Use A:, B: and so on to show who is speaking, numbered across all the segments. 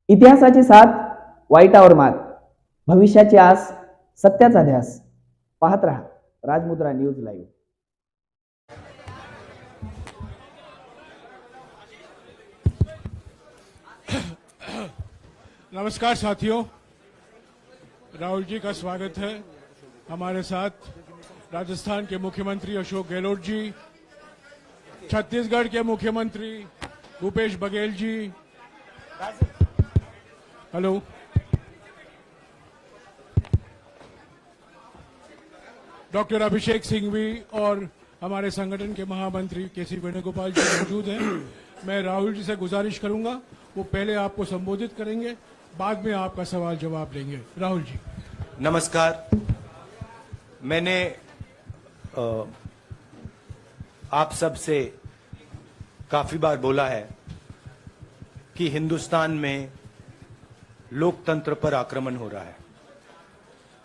A: इतिहासाची साथ वाईटावर मात, भविष्याची आस, सत्याचा ध्यास. पाहत रहा राजमुद्रा न्यूज लाईव्ह.
B: नमस्कार साथियों, राहुल जी का स्वागत है. हमारे साथ राजस्थान के मुख्यमंत्री अशोक गहलोत जी, छत्तीसगढ़ के मुख्यमंत्री भूपेश बघेल जी, हेलो, डॉक्टर अभिषेक सिंघवी और हमारे संगठन के महामंत्री केसी वेणुगोपाल जी मौजूद हैं. मैं राहुल जी से गुजारिश करूंगा, वो पहले आपको संबोधित करेंगे, बाद में आपका सवाल जवाब लेंगे. राहुल जी.
C: नमस्कार. मैंने आप सब से काफी बार बोला है कि हिंदुस्तान में लोकतंत्र पर आक्रमण हो रहा है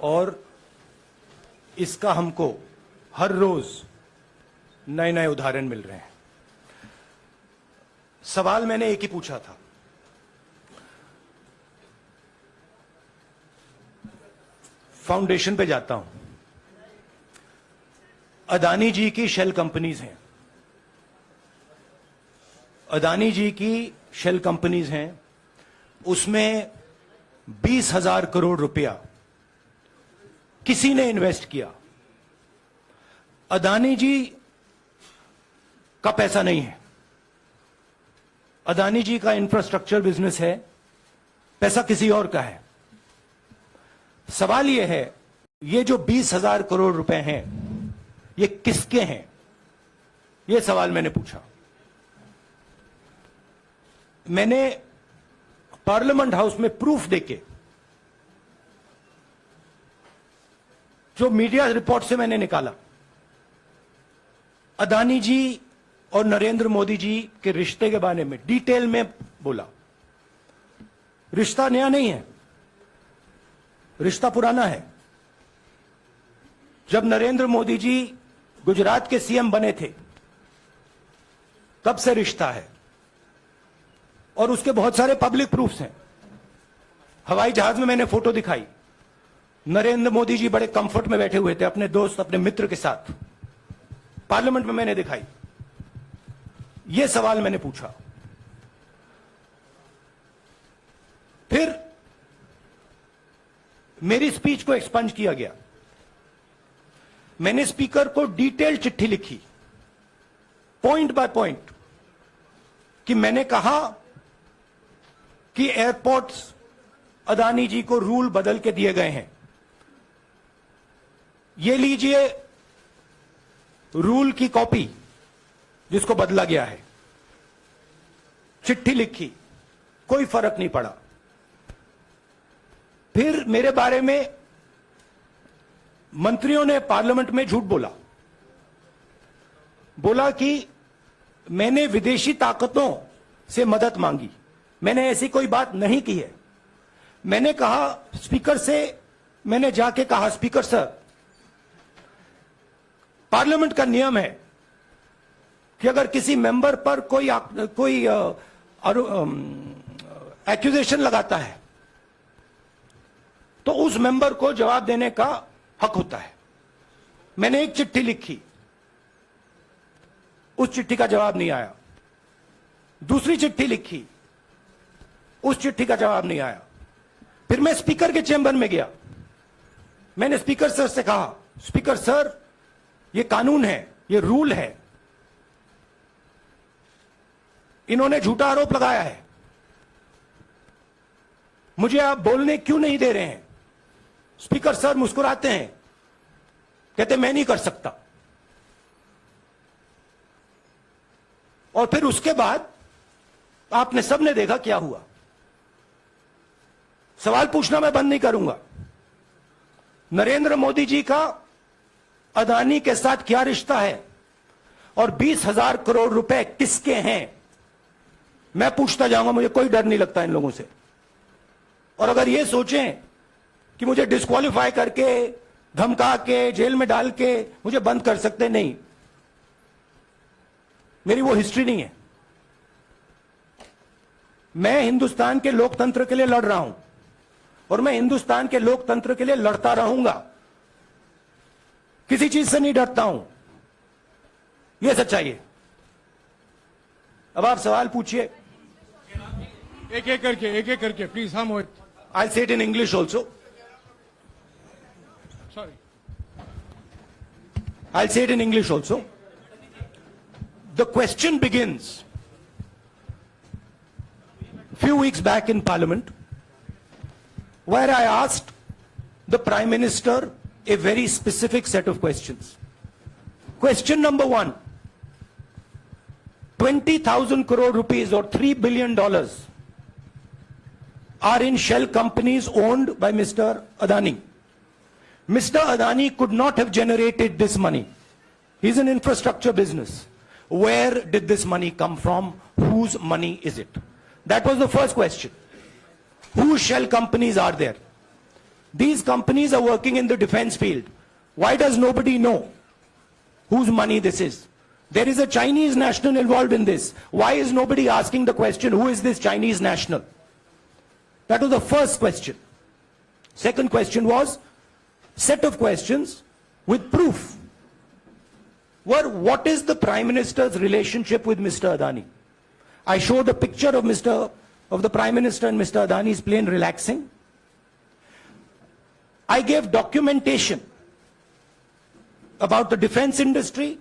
C: और इसका हमको हर रोज नए नए उदाहरण मिल रहे हैं. सवाल मैंने एक ही पूछा था, फाउंडेशन पे जाता हूं. अदानी जी की शेल कंपनीज हैं, अदानी जी की शेल कंपनीज हैं, उसमें 20,000 करोड़ रुपया किसी ने इन्वेस्ट किया. अदानी जी का पैसा नहीं है, अदानी जी का इंफ्रास्ट्रक्चर बिजनेस है, पैसा किसी और का है. सवाल यह है, ये जो 20,000 करोड़ रुपए हैं, ये किसके हैं? यह सवाल मैंने पूछा. मैंने पार्लियामेंट हाउस में प्रूफ देके, जो मीडिया रिपोर्ट से मैंने निकाला, अदानी जी और नरेंद्र मोदी जी के रिश्ते के बारे में डिटेल में बोला. रिश्ता नया नहीं है, रिश्ता पुराना है. जब नरेंद्र मोदी जी गुजरात के सीएम बने थे, तब से रिश्ता है और उसके बहुत सारे पब्लिक प्रूफ्स हैं. हवाई जहाज में मैंने फोटो दिखाई, नरेंद्र मोदी जी बड़े कंफर्ट में बैठे हुए थे अपने दोस्त, अपने मित्र के साथ. पार्लियामेंट में मैंने दिखाई. यह सवाल मैंने पूछा. फिर मेरी स्पीच को एक्सपंज किया गया. मैंने स्पीकर को डिटेल चिट्ठी लिखी, पॉइंट बाय पॉइंट, कि मैंने कहा कि एयरपोर्ट्स अदानी जी को रूल बदल के दिए गए हैं. ये लीजिए रूल की कॉपी जिसको बदला गया है. चिट्ठी लिखी, कोई फर्क नहीं पड़ा. फिर मेरे बारे में मंत्रियों ने पार्लियामेंट में झूठ बोला कि मैंने विदेशी ताकतों से मदद मांगी. मैंने ऐसी कोई बात नहीं की है. मैंने कहा स्पीकर से, मैंने जाके कहा, स्पीकर सर, पार्लियामेंट का नियम है कि अगर किसी मेंबर पर कोई एक्यूजेशन लगाता है तो उस मेंबर को जवाब देने का हक होता है. मैंने एक चिट्ठी लिखी, उस चिट्ठी का जवाब नहीं आया. दूसरी चिट्ठी लिखी, उस चिट्ठी का जवाब नहीं आया. फिर मैं स्पीकर के चेंबर में गया. मैंने स्पीकर सर से कहा, स्पीकर सर, यह कानून है, यह रूल है, इन्होंने झूठा आरोप लगाया है, मुझे आप बोलने क्यों नहीं दे रहे हैं? स्पीकर सर मुस्कुराते हैं, कहते मैं नहीं कर सकता. और फिर उसके बाद आपने सबने देखा क्या हुआ. सवाल पूछना मैं बंद नहीं करूंगा. नरेंद्र मोदी जी का अदानी के साथ क्या रिश्ता है और 20,000 करोड़ रुपए किसके हैं, मैं पूछता जाऊंगा. मुझे कोई डर नहीं लगता इन लोगों से. और अगर ये सोचें कि मुझे डिस्क्वालीफाई करके, धमका के, जेल में डाल के मुझे बंद कर सकते, नहीं, मेरी वो हिस्ट्री नहीं है. मैं हिंदुस्तान के लोकतंत्र के लिए लड़ रहा हूं और मैं हिंदुस्तान के लोकतंत्र के लिए लड़ता रहूंगा, किसी चीज से नहीं डरता हूं, यह सच्चाई है। अब आप सवाल पूछिए।
B: एक एक करके प्लीज। हाँ मोहित,
C: I'll say it in English also.
B: Sorry.
C: I'll say it in English also. The question begins a few weeks back in Parliament, where I asked the Prime Minister a very specific set of questions. Question number one, 20,000 crore rupees or $3 billion are in shell companies owned by Mr. Adani. Mr. Adani could not have generated this money. He's an infrastructure business. Where did this money come from? Whose money is it? That was the first question. Whose shell companies are there? These companies are working in the defense field. Why does nobody know whose money this is? There is a Chinese national involved in this. Why is nobody asking the question, who is this Chinese national? That was the first question. Second question was, set of questions with proof were, what is the Prime Minister's relationship with Mr. Adani? I showed a picture of the Prime Minister and Mr. Adani's plane relaxing. I gave documentation about the defense industry,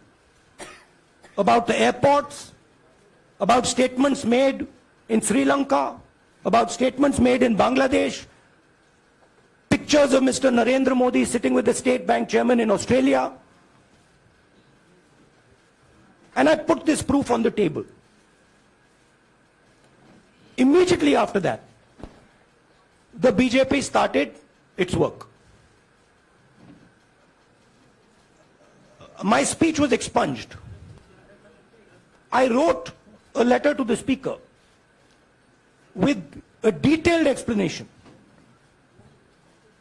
C: about the airports, about statements made in Sri Lanka, about statements made in Bangladesh, pictures of Mr. Narendra Modi sitting with the State Bank chairman in Australia. And I put this proof on the table. Immediately after that, the BJP started its work. My speech was expunged. I wrote a letter to the Speaker with a detailed explanation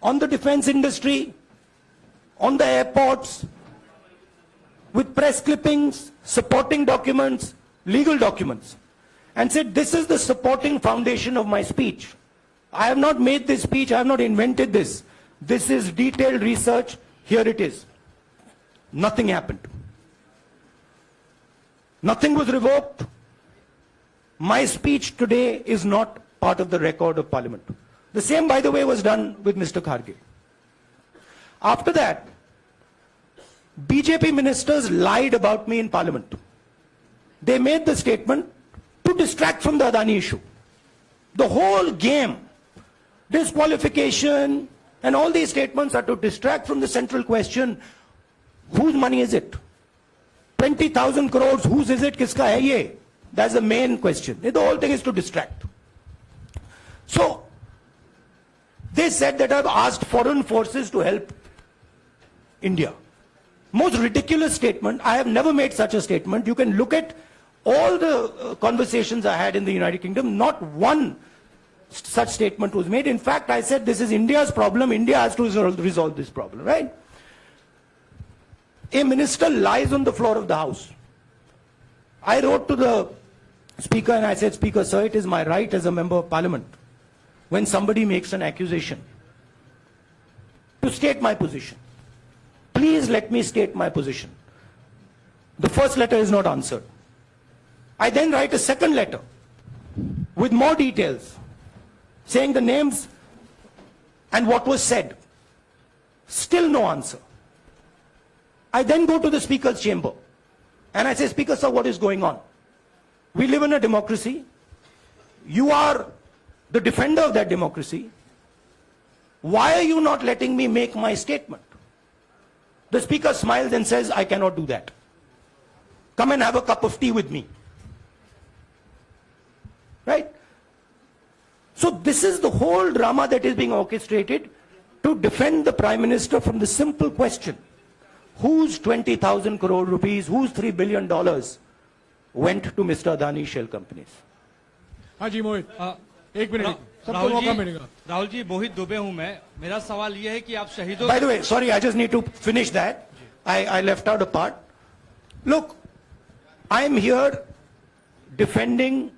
C: on the defense industry, on the airports, with press clippings, supporting documents, legal documents, and said, this is the supporting foundation of my speech. I have not made this speech, I have not invented this. This is detailed research, here it is. Nothing happened. Nothing was revoked. My speech today is not part of the record of Parliament. The same, by the way, was done with Mr. Kharge. After that, BJP ministers lied about me in Parliament. They made the statement to distract from the Adani issue. The whole game, disqualification, and all these statements are to distract from the central question, whose money is it? 20,000 crores, whose is it? Kiska hai ye? That's the main question. The whole thing is to distract. So, they said that I've asked foreign forces to help India. Most ridiculous statement. I have never made such a statement. You can look at all the conversations I had in the United Kingdom. Not one such statement was made. In fact, I said this is India's problem. India has to resolve this problem, right? A minister lies on the floor of the House. I wrote to the Speaker and I said, Speaker, sir, it is my right as a member of Parliament, when somebody makes an accusation, to state my position. Please let me state my position. The first letter is not answered. I then write a second letter with more details, saying the names and what was said. Still no answer. I then go to the Speaker's chamber and I say, Speaker, sir, what is going on? We live in a democracy. You are the defender of that democracy. Why are you not letting me make my statement? The Speaker smiles and says, I cannot do that. Come and have a cup of tea with me. Right? So this is the whole drama that is being orchestrated to defend the Prime Minister from the simple question, whose 20,000 crore rupees, whose $3 billion went to Mr. Adani shell companies?
B: हाँ जी मोहित, एक minute, सबको
D: राहुल
B: मौका
D: जी,
B: मिलेगा।
D: राहुल जी, मोहित दुबे हूं मैं। मेरा सवाल यह है कि आप शहीदों
C: By the way, sorry, I just need to finish that. I left out a part. Look, I am here defending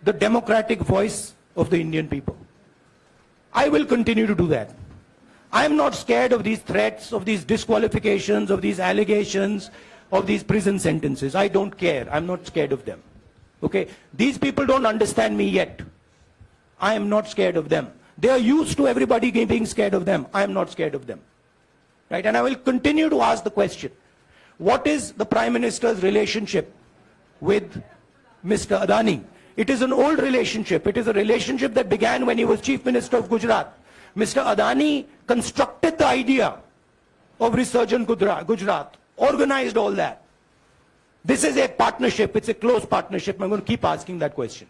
C: the democratic voice of the Indian people. I will continue to do that. I am not scared of these threats, of these disqualifications, of these allegations, of these prison sentences. I don't care. I'm not scared of them. Okay? These people don't understand me yet. I am not scared of them. They are used to everybody being scared of them. I am not scared of them. Right? And I will continue to ask the question, what is the Prime Minister's relationship with Mr. Adani? It is an old relationship. It is a relationship that began when he was Chief Minister of Gujarat. Mr. Adani constructed the idea of Resurgent Gujarat, organized all that. This is a partnership. It's a close partnership. I'm going to keep asking that question.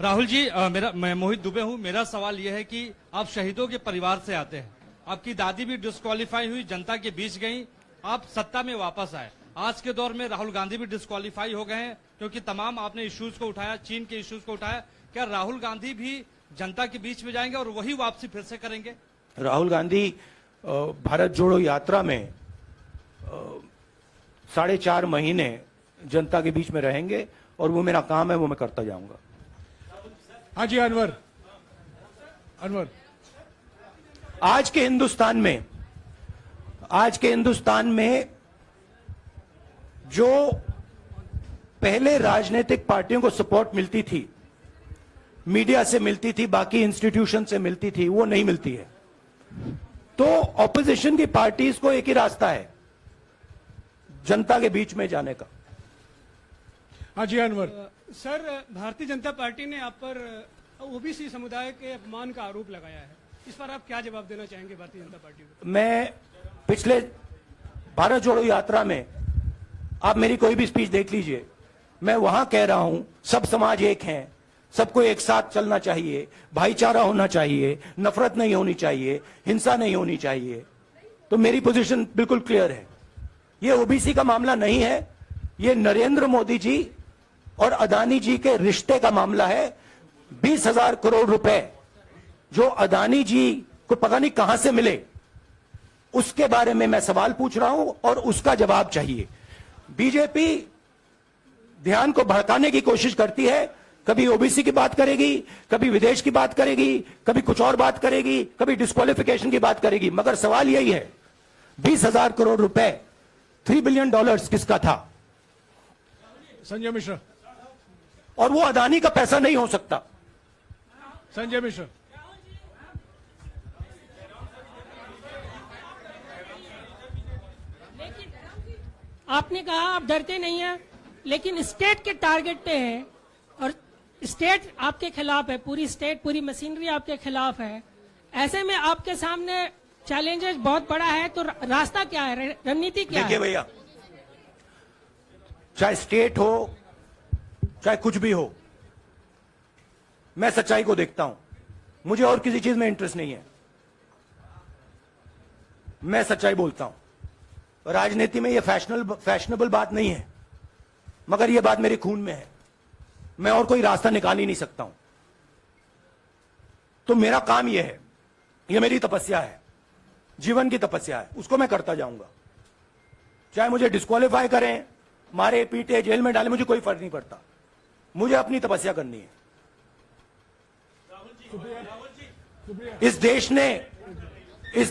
D: Rahul ji, मैं मोहित दुबे हूं। मेरा सवाल यह है कि आप शहीदों के परिवार से आते हैं। आपकी दादी भी डिस्क्वालीफाई हुई, जनता के बीच गई, आप सत्ता में वापस आए। आज के दौर में राहुल गांधी भी डिस्क्वालीफाई हो गए हैं क्योंकि तमाम आपने इश्यूज को उठाया, चीन के इश्यूज को उठाया। क्या राहुल गांधी भी जनता के बीच में जाएंगे और वही वापसी फिर से करेंगे?
C: राहुल गांधी भारत जोड़ो यात्रा में 4.5 महीने जनता के बीच में रहेंगे और वो मेरा काम है, वो मैं करता जाऊंगा।
B: हाँ जी, अनवर।
C: आज के हिंदुस्तान में जो पहले राजनीतिक पार्टियों को सपोर्ट मिलती थी, मीडिया से मिलती थी, बाकी इंस्टीट्यूशन से मिलती थी, वो नहीं मिलती है। तो ऑपोजिशन की पार्टीज को एक ही रास्ता है, जनता के बीच में जाने का।
B: हाँ जी, अनवर।
E: सर, भारतीय जनता पार्टी ने आप पर ओबीसी समुदाय के अपमान का आरोप लगाया है। इस पर आप क्या जवाब देना चाहेंगे भारतीय जनता पार्टी को? मैं
C: पिछले भारत जोड़ो यात्रा में, आप मेरी कोई भी स्पीच देख लीजिए, मैं वहां कह रहा हूं सब समाज एक हैं, सबको एक साथ चलना चाहिए, भाईचारा होना चाहिए, नफरत नहीं होनी चाहिए, हिंसा नहीं होनी चाहिए। तो मेरी पोजीशन बिल्कुल क्लियर है। ये ओबीसी का मामला नहीं है, ये नरेंद्र मोदी जी और अदानी जी के रिश्ते का मामला है। 20,000 करोड़ रुपए जो अदानी जी को पता नहीं कहां से मिले, उसके बारे में मैं सवाल पूछ रहा हूं और उसका जवाब चाहिए। बीजेपी ध्यान को भड़काने की कोशिश करती है, कभी ओबीसी की बात करेगी, कभी विदेश की बात करेगी, कभी कुछ और बात करेगी, कभी डिस्क्वालिफिकेशन की बात करेगी, मगर सवाल यही है 20,000 करोड़ रुपए, $3 बिलियन किसका था?
B: संजय मिश्रा।
C: और वो अदानी का पैसा नहीं हो सकता।
B: संजय मिश्रा।
F: आपने कहा आप डरते नहीं हैं, लेकिन स्टेट के टारगेट पे हैं और स्टेट आपके खिलाफ है, पूरी स्टेट, पूरी मशीनरी आपके खिलाफ है। ऐसे में आपके सामने चैलेंजेस बहुत बड़ा है, तो रास्ता क्या है, रणनीति क्या है?
C: देखिए भैया, चाहे स्टेट हो, चाहे कुछ भी हो, मैं सच्चाई को देखता हूं। मुझे और किसी चीज में इंटरेस्ट नहीं है, मैं सच्चाई बोलता हूं। राजनीति में यह फैशनेबल बात नहीं है, मगर यह बात मेरे खून में है। मैं और कोई रास्ता निकाल ही नहीं सकता हूं। तो मेरा काम यह है, यह मेरी तपस्या है, जीवन की तपस्या है, उसको मैं करता जाऊंगा। चाहे मुझे डिस्क्वालीफाई करें, मारे पीटे, जेल में डाले, मुझे कोई फर्क नहीं पड़ता। मुझे अपनी तपस्या करनी है। इस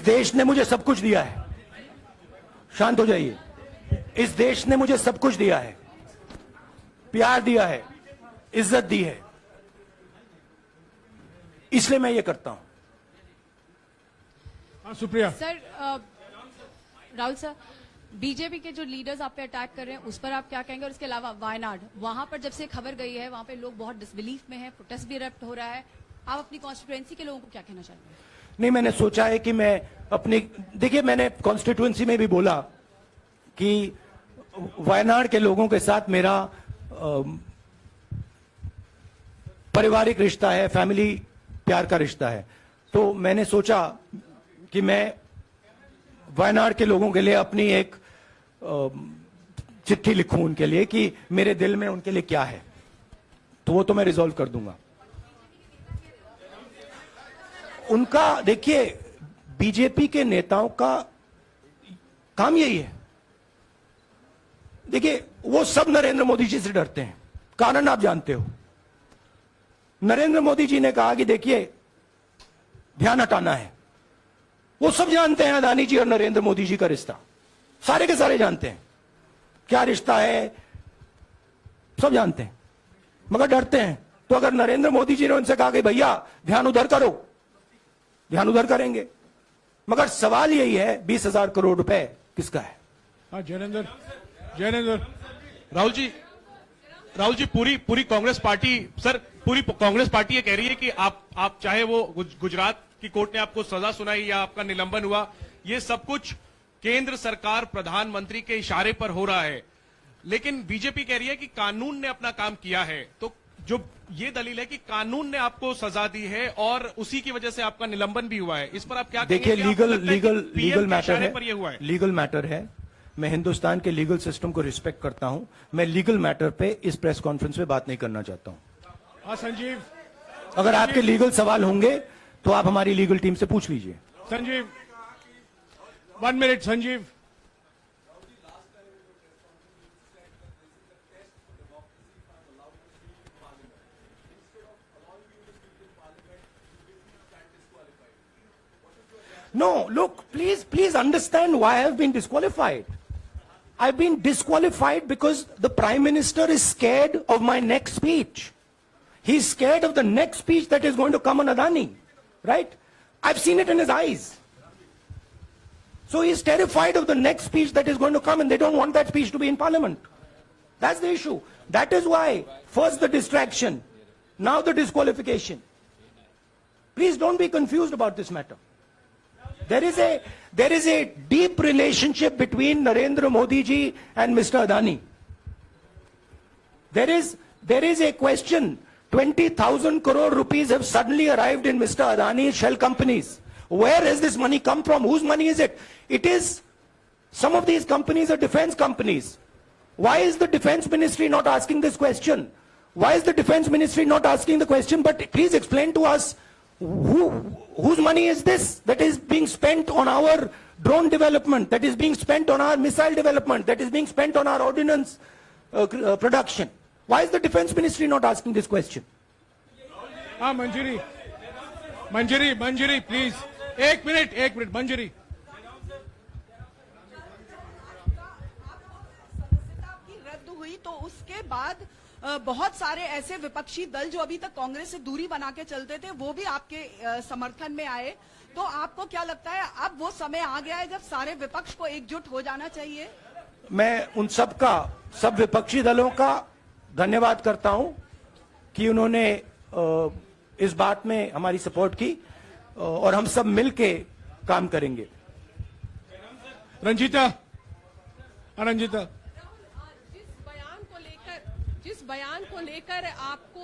C: देश ने मुझे सब कुछ दिया है। शांत हो जाइए। इस देश ने मुझे सब कुछ दिया है, प्यार दिया है, इज्जत दी है, इसलिए मैं ये करता हूं।
B: हाँ, Supriya.
G: Sir, Rahul sir, BJP के जो लीडर्स आप पे अटैक कर रहे हैं उस पर आप क्या कहेंगे? और इसके अलावा वायनाड, वहां पर जब से खबर गई है, वहां पे लोग बहुत डिसबिलीफ में हैं, प्रोटेस्ट भी इरप्ट हो रहा है। आप अपनी कॉन्स्टिट्यूएंसी के लोगों को क्या कहना चाहते हैं?
C: नहीं, मैंने सोचा है कि मैं अपनी, देखिए, मैंने कॉन्स्टिट्यूएंसी में भी बोला कि वायनाड के लोगों के साथ मेरा पारिवारिक रिश्ता है, फैमिली प्यार का रिश्ता है। तो मैंने सोचा कि मैं वायनाड के लोगों के लिए अपनी एक चिट्ठी लिखूं उनके लिए कि मेरे दिल में उनके लिए क्या है। तो वो तो मैं रिजॉल्व कर दूंगा। उनका, देखिए, बीजेपी के नेताओं का काम यही है। देखिए, वो सब नरेंद्र मोदी जी से डरते हैं, कारण आप जानते हो। नरेंद्र मोदी जी ने कहा कि देखिए ध्यान हटाना है। वो सब जानते हैं अदानी जी और नरेंद्र मोदी जी का रिश्ता, सारे के सारे जानते हैं क्या रिश्ता है, सब जानते हैं, मगर डरते हैं। तो अगर नरेंद्र मोदी जी ने उनसे कहा कि भैया ध्यान उधर करो, ध्यान उधर करेंगे। मगर सवाल यही है 20,000 करोड़ रुपए किसका है?
B: हाँ जैनेंद्र
H: राहुल जी पूरी कांग्रेस पार्टी, सर पूरी कांग्रेस पार्टी ये कह रही है कि आप चाहे वो गुजरात की कोर्ट ने आपको सजा सुनाई या आपका निलंबन हुआ, ये सब कुछ केंद्र सरकार प्रधानमंत्री के इशारे पर हो रहा है। लेकिन बीजेपी कह रही है कि कानून ने अपना काम किया है। तो जो ये दलील है कि कानून ने आपको सजा दी है और उसी की वजह से आपका निलंबन भी हुआ है, इस पर आप क्या
C: देखिए
H: कहेंगे? कि आपको लगता है कि
C: लीगल
H: PM के
C: मैटर
H: इशारे
C: है,
H: पर ये हुआ है।
C: लीगल मैटर है। मैं हिंदुस्तान के लीगल सिस्टम को रिस्पेक्ट करता हूं। मैं लीगल मैटर पे इस प्रेस कॉन्फ्रेंस में बात नहीं करना चाहता हूं।
B: हाँ संजीव,
C: अगर आपके लीगल सवाल होंगे तो आप हमारी लीगल टीम से पूछ लीजिए।
B: Sanjeev 1 minute Sanjeev.
C: No, look, please understand why I have been disqualified. I've been disqualified because the Prime Minister is scared of my next speech. He's scared of the next speech that is going to come on Adani, right? I've seen it in his eyes. So he's terrified of the next speech that is going to come, and they don't want that speech to be in Parliament. That's the issue. That is why first the distraction, now the disqualification. Please don't be confused about this matter. There is a deep relationship between Narendra Modi ji and Mr. Adani. There is a question. 20,000 crore rupees have suddenly arrived in Mr. Adani's shell companies. Where has this money come from? Whose money is it? It is, some of these companies are defense companies. Why is the defense ministry not asking this question? Why is the defense ministry not asking the question? But please explain to us, whose money is this that is being spent on our drone development, that is being spent on our missile development, that is being spent on our ordnance production? Why is the defense ministry not asking this question?
B: हाँ मंजरी please, एक minute मंजरी।
I: की रद्द हुई तो उसके बाद बहुत सारे ऐसे विपक्षी दल जो अभी तक कांग्रेस से दूरी बना के चलते थे वो भी आपके समर्थन में आए। तो आपको क्या लगता है अब वो समय आ गया है जब सारे विपक्ष को एकजुट हो जाना चाहिए?
C: मैं उन सब विपक्षी दलों का धन्यवाद करता हूं कि उन्होंने इस बात में हमारी सपोर्ट की और हम सब मिलके काम करेंगे।
B: रंजीता
J: जिस बयान को लेकर आपको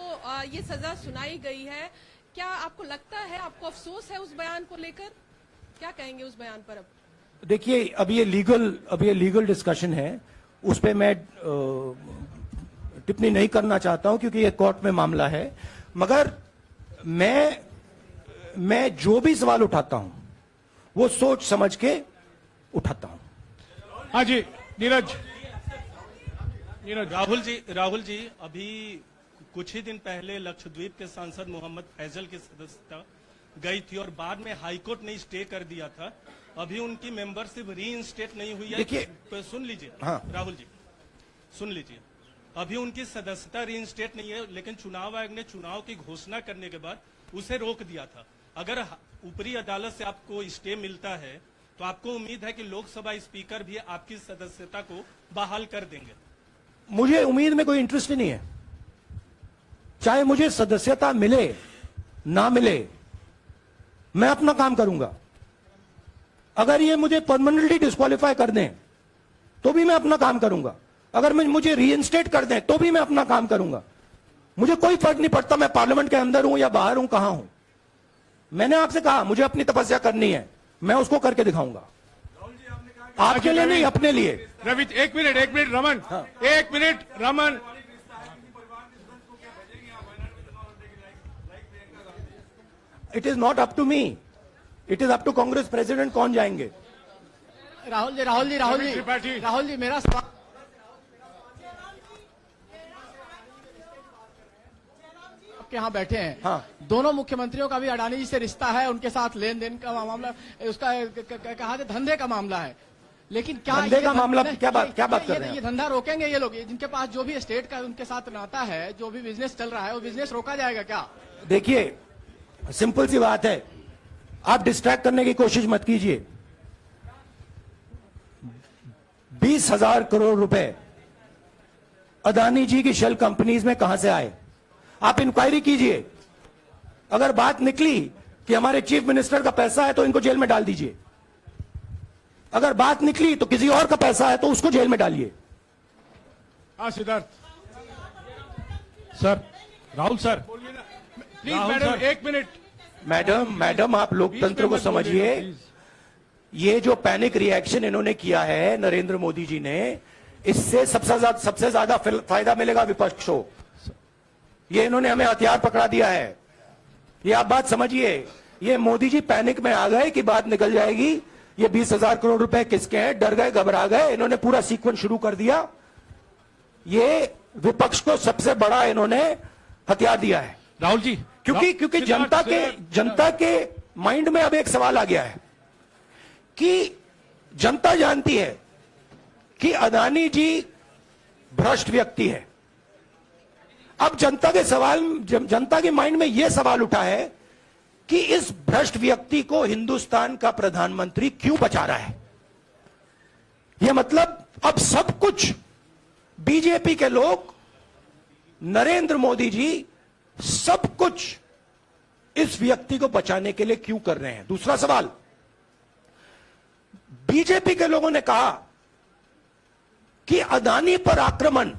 J: ये सजा सुनाई गई है, क्या आपको लगता है, आपको अफसोस है उस बयान को लेकर? क्या कहेंगे उस बयान पर? अब
C: देखिए, अब ये लीगल डिस्कशन है, उस पे मैं टिप्पणी नहीं करना चाहता हूं क्योंकि ये कोर्ट में मामला है। मगर मैं जो भी सवाल उठाता हूं वो सोच समझ के उठाता हूं।
B: हाँ जी नीरज।
H: राहुल जी अभी कुछ ही दिन पहले लक्षद्वीप के सांसद मोहम्मद फैजल की सदस्यता गई थी और बाद में हाईकोर्ट ने स्टे कर दिया था। अभी उनकी मेंबरशिप रीइंस्टेट नहीं हुई है।
C: देखिए,
H: सुन लीजिए।
C: हाँ।
H: राहुल जी सुन लीजिए, अभी उनकी सदस्यता रीइंस्टेट नहीं है, लेकिन चुनाव आयोग ने चुनाव की घोषणा करने के बाद उसे रोक दिया था। अगर ऊपरी अदालत से आपको स्टे मिलता है तो आपको उम्मीद है कि लोकसभा स्पीकर भी आपकी सदस्यता को बहाल कर देंगे?
C: मुझे उम्मीद में कोई इंटरेस्ट नहीं है। चाहे मुझे सदस्यता मिले ना मिले, मैं अपना काम करूंगा। अगर ये मुझे परमानेंटली डिस्क्वालीफाई कर दें तो भी मैं अपना काम करूंगा। अगर मुझे रीइंस्टेट कर दें तो भी मैं अपना काम करूंगा। मुझे कोई फर्क नहीं पड़ता मैं पार्लियामेंट के अंदर हूं या बाहर हूं, कहां हूं। मैंने आपसे कहा मुझे अपनी तपस्या करनी है, मैं उसको करके दिखाऊंगा। आपके लिए नहीं, अपने लिए।
B: रवि एक मिनट रमन। हाँ। एक minute Raman.
C: It is not up to me, it is up to Congress president कौन जाएंगे।
E: राहुल जी मेरा सवाल
K: आपके यहाँ बैठे हैं,
C: हाँ।
K: दोनों मुख्यमंत्रियों का भी अडानी जी से रिश्ता है, उनके साथ लेन देन का मामला, उसका कहा जाए धंधे का मामला है, लेकिन क्या
C: धंधे का
K: ये
C: मामला
K: नहीं,
C: क्या बात कर रहे हैं
K: ये धंधा रोकेंगे ये लोग? जिनके पास जो भी स्टेट का उनके साथ नाता है, जो भी बिजनेस चल रहा है, वो बिजनेस रोका जाएगा क्या?
C: देखिए, सिंपल सी बात है, आप डिस्ट्रैक्ट करने की कोशिश मत कीजिए। 20,000 करोड़ रुपए अदानी जी की शेल कंपनीज में कहां से आए? आप इंक्वायरी कीजिए। अगर बात निकली कि हमारे चीफ मिनिस्टर का पैसा है तो इनको जेल में डाल दीजिए। अगर बात निकली तो किसी और का पैसा है तो उसको जेल में डालिए।
B: हाँ Siddharth
H: sir, Rahul sir,
B: please
H: Rahul
B: madam
H: sir.
B: 1 minute.
C: Madam आप लोकतंत्र को
B: मत बोलिए,
C: समझिए।
B: प्लीज।
C: ये जो पैनिक रिएक्शन इन्होंने किया है नरेंद्र मोदी जी ने, इससे सबसे ज्यादा फायदा मिलेगा विपक्ष को। ये इन्होंने हमें हथियार पकड़ा दिया है। ये आप बात समझिए। ये मोदी जी पैनिक में आ गए कि बात निकल जाएगी, ये 20,000 करोड़ रुपए किसके हैं, डर गए, घबरा गए, इन्होंने पूरा सीक्वेंस शुरू कर दिया। ये विपक्ष को सबसे बड़ा इन्होंने हथियार दिया है
H: राहुल जी,
C: क्योंकि जनता के माइंड में अब एक सवाल आ गया है कि जनता जानती है कि अदानी जी भ्रष्ट व्यक्ति है। अब जनता के माइंड में यह सवाल उठा है कि इस भ्रष्ट व्यक्ति को हिंदुस्तान का प्रधानमंत्री क्यों बचा रहा है। यह मतलब अब सब कुछ बीजेपी के लोग, नरेंद्र मोदी जी सब कुछ इस व्यक्ति को बचाने के लिए क्यों कर रहे हैं। दूसरा सवाल, बीजेपी के लोगों ने कहा कि अदानी पर आक्रमण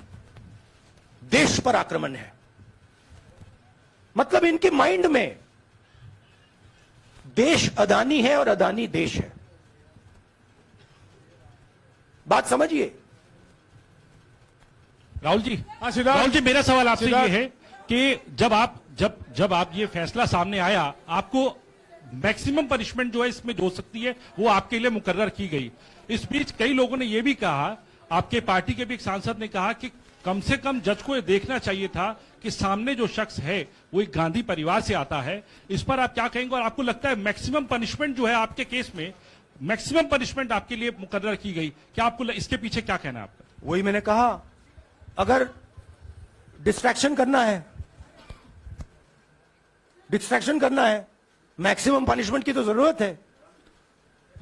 C: देश पर आक्रमण है। मतलब इनके माइंड में देश अदानी है और अदानी देश है। बात समझिए।
H: राहुल जी,
B: हाँ, सिद्धार्थ।
H: राहुल जी, मेरा सवाल आपसे ये
B: सिद्धार्थ।
H: है कि जब आप ये फैसला सामने आया, आपको मैक्सिमम पनिशमेंट जो है इसमें जो हो सकती है वो आपके लिए मुकर्रर की गई। इस बीच कई लोगों ने यह भी कहा, आपके पार्टी के भी एक सांसद ने कहा कि कम से कम जज को यह देखना चाहिए था कि सामने जो शख्स है वो एक गांधी परिवार से आता है। इस पर आप क्या कहेंगे? और आपको लगता है मैक्सिमम पनिशमेंट जो है आपके केस में, मैक्सिमम पनिशमेंट आपके लिए मुकर्रर की गई, क्या आपको इसके पीछे क्या कहना है आपका?
C: वही मैंने कहा, अगर डिस्ट्रैक्शन करना है, मैक्सिमम पनिशमेंट की तो जरूरत है।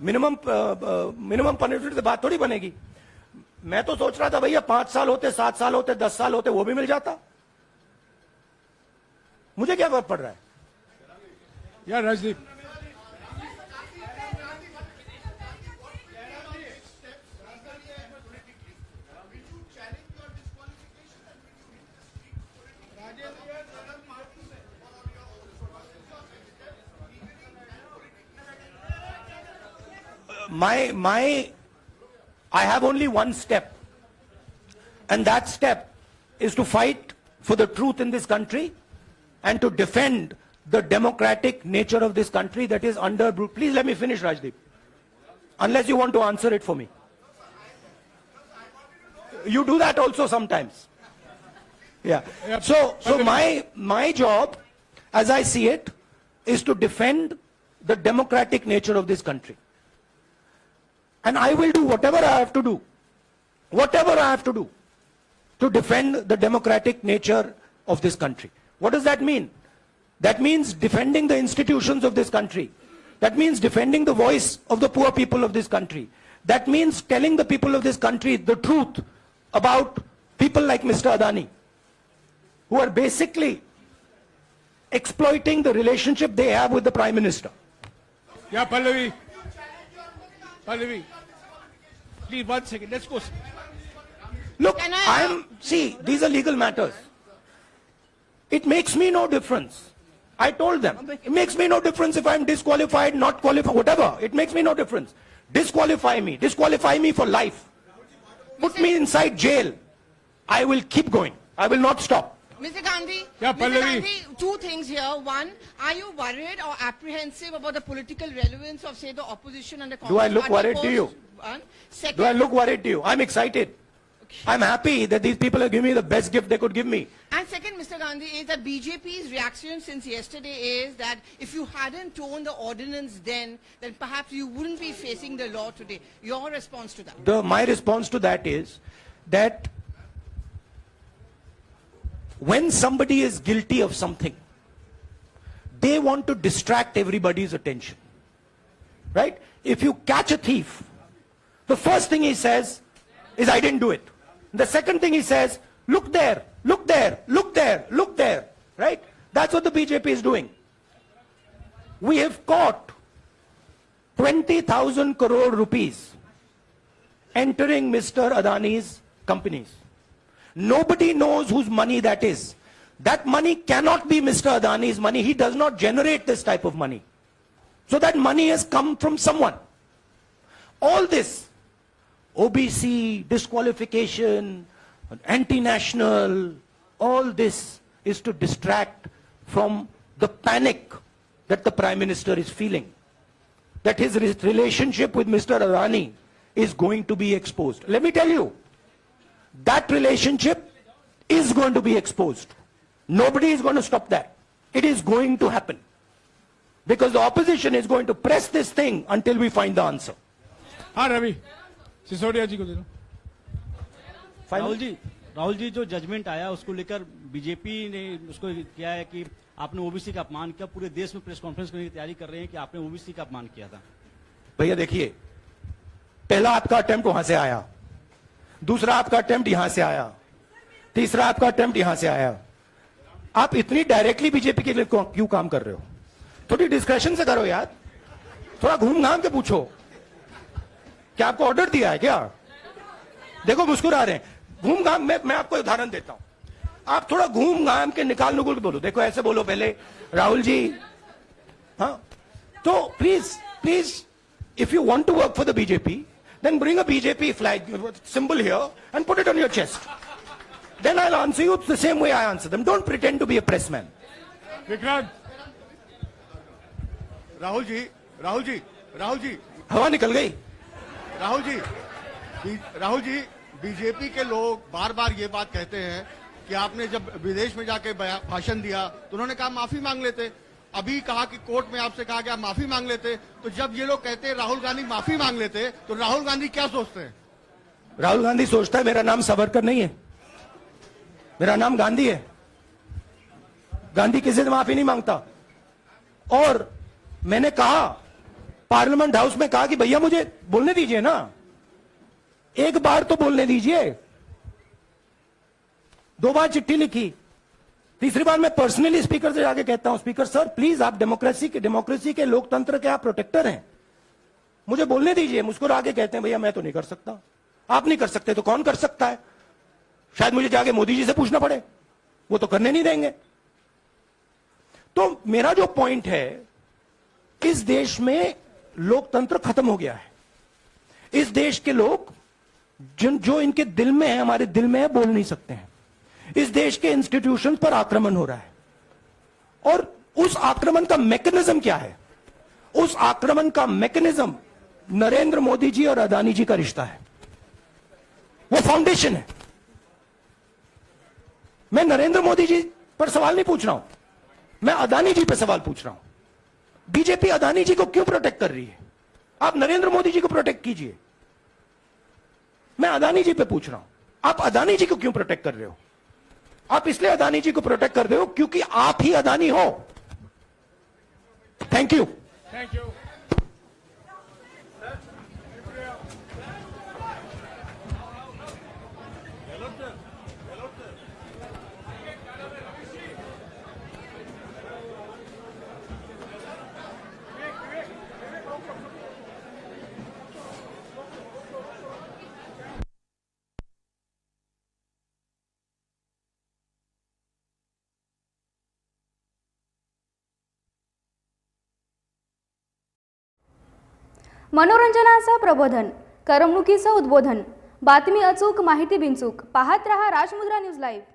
C: मिनिमम पनिशमेंट से बात थोड़ी बनेगी। मैं तो सोच रहा था भैया 5 साल होते, 7 साल होते, 10 साल होते, वो भी मिल जाता। मुझे क्या फर्क पड़ रहा है
B: यार Rajdeep,
C: I have only one step, and that step is to fight for the truth in this country and to defend the democratic nature of this country that is under. Please let me finish, Rajdeep, unless you want to answer it for me. You do that also sometimes. Yeah. So my job, as I see it, is to defend the democratic nature of this country. And I will do whatever I have to do to defend the democratic nature of this country. What does that mean? That means defending the institutions of this country. That means defending the voice of the poor people of this country. That means telling the people of this country the truth about people like Mr. Adani, who are basically exploiting the relationship they have with the Prime Minister.
B: Yeah, Pallavi, please 1 second. Let's go.
C: Look, see, these are legal matters. It makes me no difference. I told them, it makes me no difference if I'm disqualified, not qualified, whatever. It makes me no difference. Disqualify me for life. Put me inside jail. I will keep going. I will not stop.
L: Mr. Gandhi,
B: Yeah,
L: Mr.
B: Pallavi.
L: Gandhi, 2 things here. One, are you worried or apprehensive about the political relevance of, say, the opposition and the Congress
C: Do I look
L: party
C: worried to
L: post?
C: you?
L: One. Second,
C: Do I look worried to you? I'm excited. I'm happy that these people are giving me the best gift they could give me.
L: And second, Mr. Gandhi, is that BJP's reaction since yesterday is that if you hadn't torn the ordinance then perhaps you wouldn't be facing the law today. Your response to that?
C: My response to that is that when somebody is guilty of something, they want to distract everybody's attention. Right? If you catch a thief, the first thing he says is, I didn't do it. The second thing he says, look there, look there, look there, look there. Right? That's what the BJP is doing. We have caught 20,000 crore rupees entering Mr. Adani's companies. Nobody knows whose money that is. That money cannot be Mr. Adani's money. He does not generate this type of money. So that money has come from someone. All this, OBC, disqualification, anti-national, all this is to distract from the panic that the Prime Minister is feeling. That his relationship with Mr. Adani is going to be exposed. Let me tell you, that relationship is going to be exposed. Nobody is going to stop that. It is going to happen. Because the opposition is going to press this thing until we find the answer.
B: हाँ रवि सिसोदिया जी को दे दो।
M: राहुल जी जो judgement आया उसको लेकर BJP ने उसको किया है कि आपने ओबीसी का अपमान किया। पूरे देश में प्रेस कॉन्फ्रेंस करने की तैयारी कर रहे हैं कि आपने ओबीसी का अपमान किया था।
C: भैया देखिए, पहला आपका अटेम्प्ट वहां से आया, दूसरा आपका अटेम्प्ट यहां से आया, तीसरा आपका अटेम्प्ट यहां से आया। आप इतनी डायरेक्टली बीजेपी के लिए क्यों काम कर रहे हो? थोड़ी डिस्कशन से करो यार, थोड़ा घूम घाम के पूछो। क्या आपको ऑर्डर दिया है क्या? देखो मुस्कुरा रहे हैं। घूम घाम मैं आपको उदाहरण देता हूं। आप थोड़ा घूम घाम के निकाल नुकुल के बोलो। देखो ऐसे बोलो पहले, राहुल जी, हाँ तो please if you want to work for the BJP, then bring a BJP flag symbol here and put it on your chest. Then I'll answer you the same way I answer them. Don't pretend to be a press man.
B: Vikrant
N: Rahul ji
C: हवा निकल गई।
N: Rahul ji BJP के लोग बार बार ये बात कहते हैं कि आपने जब विदेश में जाके भाषण दिया तो उन्होंने कहा माफी मांग लेते। अभी कहा कि कोर्ट में आपसे कहा गया माफी मांग लेते। तो जब ये लोग कहते हैं राहुल गांधी माफी मांग लेते, तो राहुल गांधी क्या सोचते हैं?
C: राहुल गांधी सोचता है मेरा नाम सावरकर नहीं है, मेरा नाम गांधी है। गांधी किसी से माफी नहीं मांगता। और मैंने कहा, पार्लियामेंट हाउस में कहा कि भैया मुझे बोलने दीजिए ना, एक बार तो बोलने दीजिए। 2 बार चिट्ठी लिखी, तीसरी बार मैं पर्सनली स्पीकर से जाके कहता हूं, स्पीकर सर प्लीज, आप डेमोक्रेसी के लोकतंत्र के आप प्रोटेक्टर हैं, मुझे बोलने दीजिए। मुस्कुरा के कहते हैं भैया मैं तो नहीं कर सकता। आप नहीं कर सकते तो कौन कर सकता है? शायद मुझे जाके मोदी जी से पूछना पड़े, वो तो करने नहीं देंगे। तो मेरा जो पॉइंट है, इस देश में लोकतंत्र खत्म हो गया है। इस देश के लोग जो इनके दिल में है, हमारे दिल में है, बोल नहीं सकते हैं। इस देश के इंस्टीट्यूशन पर आक्रमण हो रहा है। और उस आक्रमण का मैकेनिज्म क्या है? उस आक्रमण का मैकेनिज्म नरेंद्र मोदी जी और अदानी जी का रिश्ता है, वो फाउंडेशन है। मैं नरेंद्र मोदी जी पर सवाल नहीं पूछ रहा हूं, मैं अदानी जी पर सवाल पूछ रहा हूं। बीजेपी अदानी जी को क्यों प्रोटेक्ट कर रही है? आप नरेंद्र मोदी जी को प्रोटेक्ट कीजिए। मैं अदानी जी पे पूछ रहा हूं, आप अदानी जी को क्यों प्रोटेक्ट कर रहे हो? आप इसलिए अदानी जी को प्रोटेक्ट कर रहे हो क्योंकि आप ही अदानी हो। Thank you.
O: मनोरंजनाचं प्रबोधन, करमणुकीचं उद्बोधन, बातमी अचूक, माहिती बिनचूक, पाहत रहा राजमुद्रा न्यूज लाईव्ह।